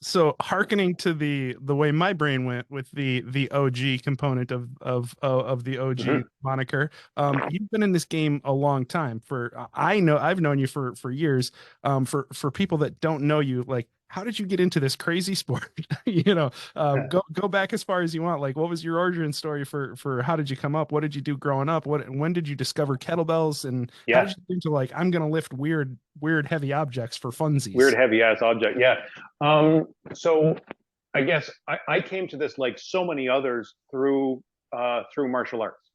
So hearkening to the way my brain went with the OG component of the OG Mhm. moniker, you've been in this game a long time. For I know I've known you for years. For people that don't know you, like how did you get into this crazy sport? Go back as far as you want. Like, what was your origin story for how did you come up? What did you do growing up? When did you discover kettlebells? And how did Yeah, you get into like I'm gonna lift weird heavy objects for weird funsies? heavy ass object. Yeah. So I guess I came to this like so many others through martial arts,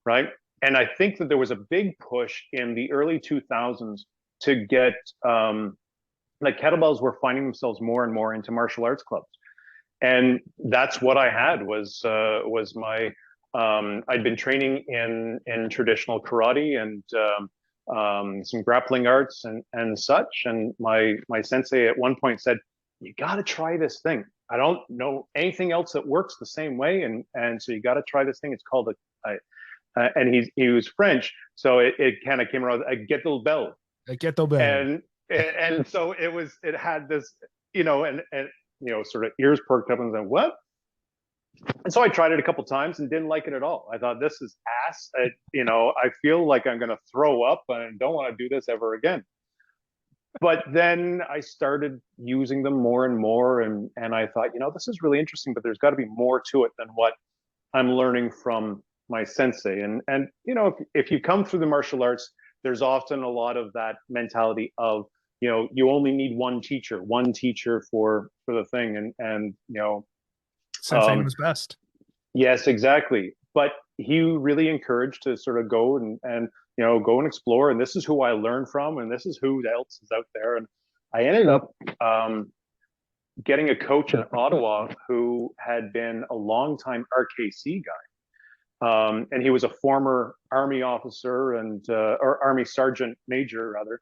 right? And I think that there was a big push in the early 2000s to get like kettlebells were finding themselves more and more into martial arts clubs, and that's what I had was my I'd been training in traditional karate and some grappling arts and such. And my sensei at one point said, "You got to try this thing. I don't know anything else that works the same way, and so you got to try this thing. It's called and he was French, so it kind of came around a kettlebell, A kettlebell. and so it had this and sort of ears perked up and said what. And so I tried it a couple times and didn't like it at all. I thought this is ass. I feel like I'm going to throw up and don't want to do this ever again. But then I started using them more and more, and I thought, this is really interesting, but there's got to be more to it than what I'm learning from my sensei. And if you come through the martial arts, there's often a lot of that mentality of you only need one teacher for the thing, and Sensei um, knows best. yes, exactly. But he really encouraged to sort of go and go and explore. And this is who I learned from, and this is who else is out there. And I ended up getting a coach in Ottawa who had been a longtime RKC guy, and he was a former Army officer and or Army Sergeant Major rather,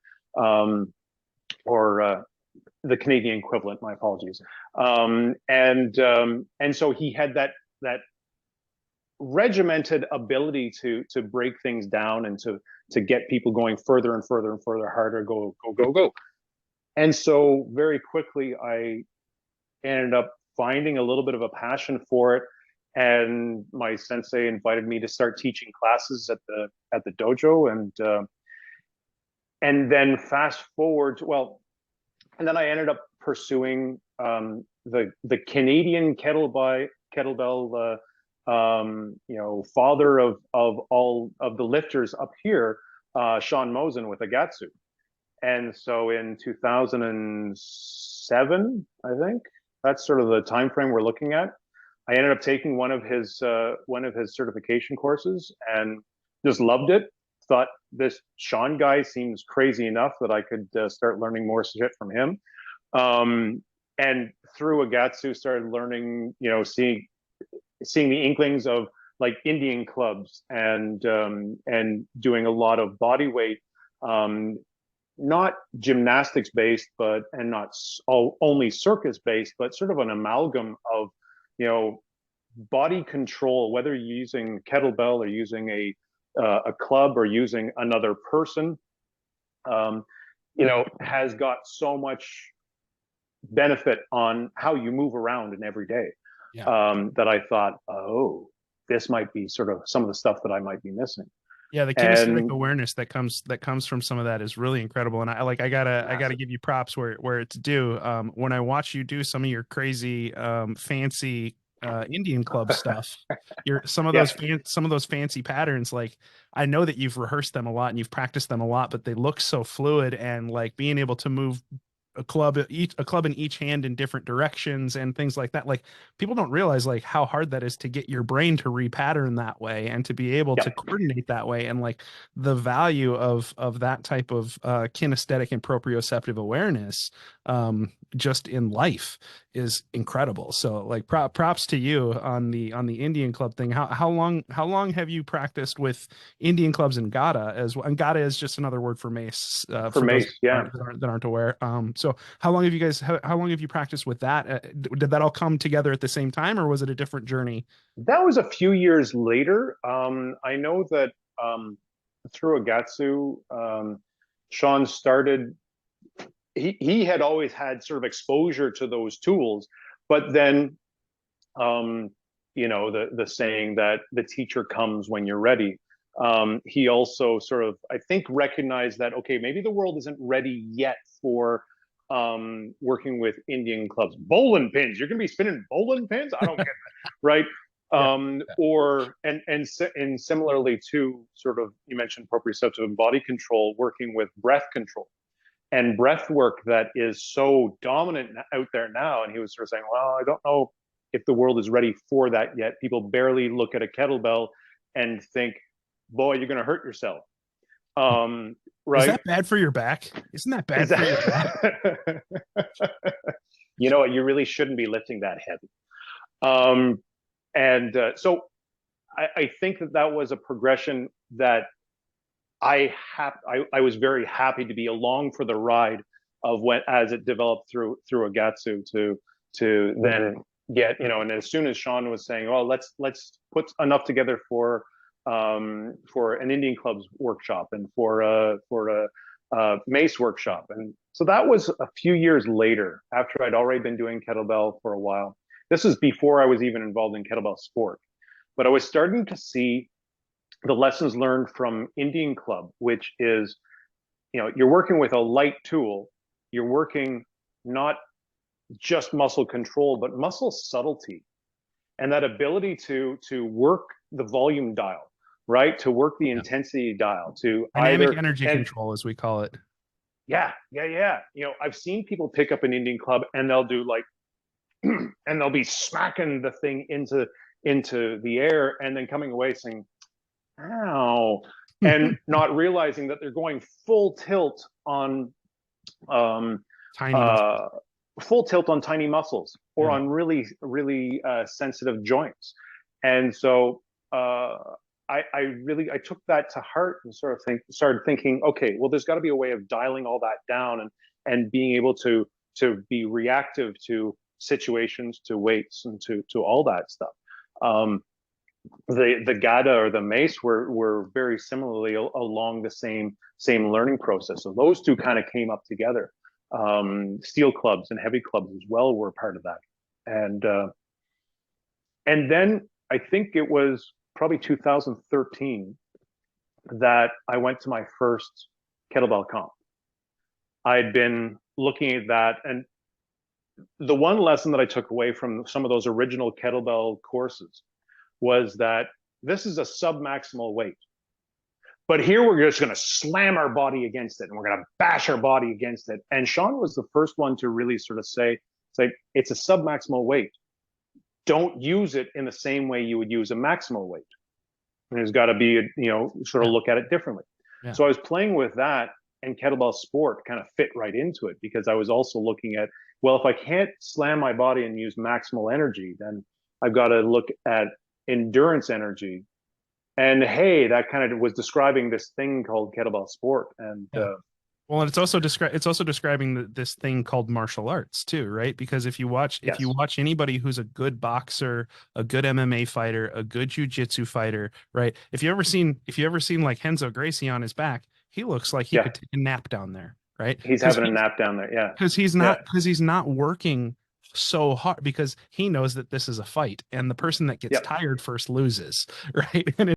or the Canadian equivalent. My apologies. And so he had that regimented ability to break things down and to get people going further and further and further, harder, go go go go. And so very quickly I ended up finding a little bit of a passion for it, and my sensei invited me to start teaching classes at the dojo. And then fast forward, well, and then I ended up pursuing the Canadian kettlebell, father of all of the lifters up here, Sean Mosen with Agatsu. And so in 2007, I think that's sort of the time frame we're looking at. I ended up taking one of his certification courses and just loved it. Thought this Sean guy seems crazy enough that I could start learning more shit from him. And through Agatsu, started learning, seeing the inklings of like Indian clubs and doing a lot of body weight, not gymnastics based, but and not only circus based, but sort of an amalgam of you know body control, whether you're using kettlebell or using a club or using another person. Has got so much benefit on how you move around in every day, Yeah. that I thought, oh, this might be sort of some of the stuff that I might be missing. Yeah, the kinesthetic And awareness that comes from some of that is really incredible. And I gotta massive. give you props where it's due. When I watch you do some of your crazy fancy Indian club stuff, your Yeah. some of those fancy patterns, like I know that you've rehearsed them a lot and you've practiced them a lot, but they look so fluid and like being able to move a club in each hand in different directions and things like that. Like people don't realize like how hard that is to get your brain to repattern that way and to be able to Yeah. coordinate that way. And like the value of that type of kinesthetic and proprioceptive awareness just in life is incredible. So like props to you on the Indian club thing. How long have you practiced with Indian clubs and Gada as well? And Gada is just another word for mace, For for those mace. Yeah. that aren't aware. So how long have you guys how long have you practiced with that? Did that all come together at the same time, or was it a different journey? That was a few years later. I know that through Agatsu, Sean started he had always had sort of exposure to those tools, but then um, the saying that the teacher comes when you're ready. He also sort of, I think, recognized that okay, maybe the world isn't ready yet for working with Indian clubs. Bowling pins, you're going to be spinning bowling pins? I don't get that, right? Yeah. Or and similarly to sort of, you mentioned proprioceptive and body control, working with breath control and breath work that is so dominant out there now. And he was sort of saying, well, I don't know if the world is ready for that yet. People barely look at a kettlebell and think, boy, you're going to hurt yourself. Is Right? that bad for your back? Isn't that Is bad for your back? that, you know what? You really shouldn't be lifting that heavy. Um, so I think that that was a progression that I was very happy to be along for the ride of when as it developed through Agatsu to then get, and as soon as Sean was saying, oh, let's put enough together for an Indian clubs workshop and for a mace workshop. And so that was a few years later, after I'd already been doing kettlebell for a while. This was before I was even involved in kettlebell sport, but I was starting to see the lessons learned from Indian club, which is, you're working with a light tool. You're working not just muscle control, but muscle subtlety and that ability to work the volume dial, right? To work the Yeah. intensity dial, to Dynamic either, energy and control, as we call it. yeah, yeah, yeah. I've seen people pick up an Indian club and they'll do like, and they'll be smacking the thing into the air and then coming away saying, ow, and not realizing that they're going full tilt on um, Tiny muscles. uh, tiny muscles or Yeah. on really really sensitive joints. And so I took that to heart and started thinking, okay, well, there's got to be a way of dialing all that down and being able to be reactive to situations, to weights, and to all that stuff. Um, the Gada or the mace were very similarly along the same learning process. So those two kind of came up together. Steel clubs and heavy clubs as well were part of that. And then I think it was probably 2013 that I went to my first kettlebell comp. I'd been looking at that, and the one lesson that I took away from some of those original kettlebell courses was that this is a sub-maximal weight. But here we're just going to slam our body against it and we're going to bash our body against it. And Sean was the first one to really sort of say, it's a sub-maximal weight. Don't use it in the same way you would use a maximal weight. And there's got to be, sort of look at it differently. Yeah. So I was playing with that, and kettlebell sport kind of fit right into it because I was also looking at, well, if I can't slam my body and use maximal energy, then I've got to look at endurance energy. And hey, that kind of was describing this thing called kettlebell sport. And Yeah. Well, and it's also describing this thing called martial arts too, right? Because if you yes, watch anybody who's a good boxer, a good MMA fighter, a good jujitsu fighter, right? If you ever seen like Renzo Gracie on his back, he looks like he yeah, could take a nap down there, right? he's having a nap down there. Yeah, yeah, Because he's not working so hard because he knows that this is a fight and the person that gets yeah. tired first loses, right? And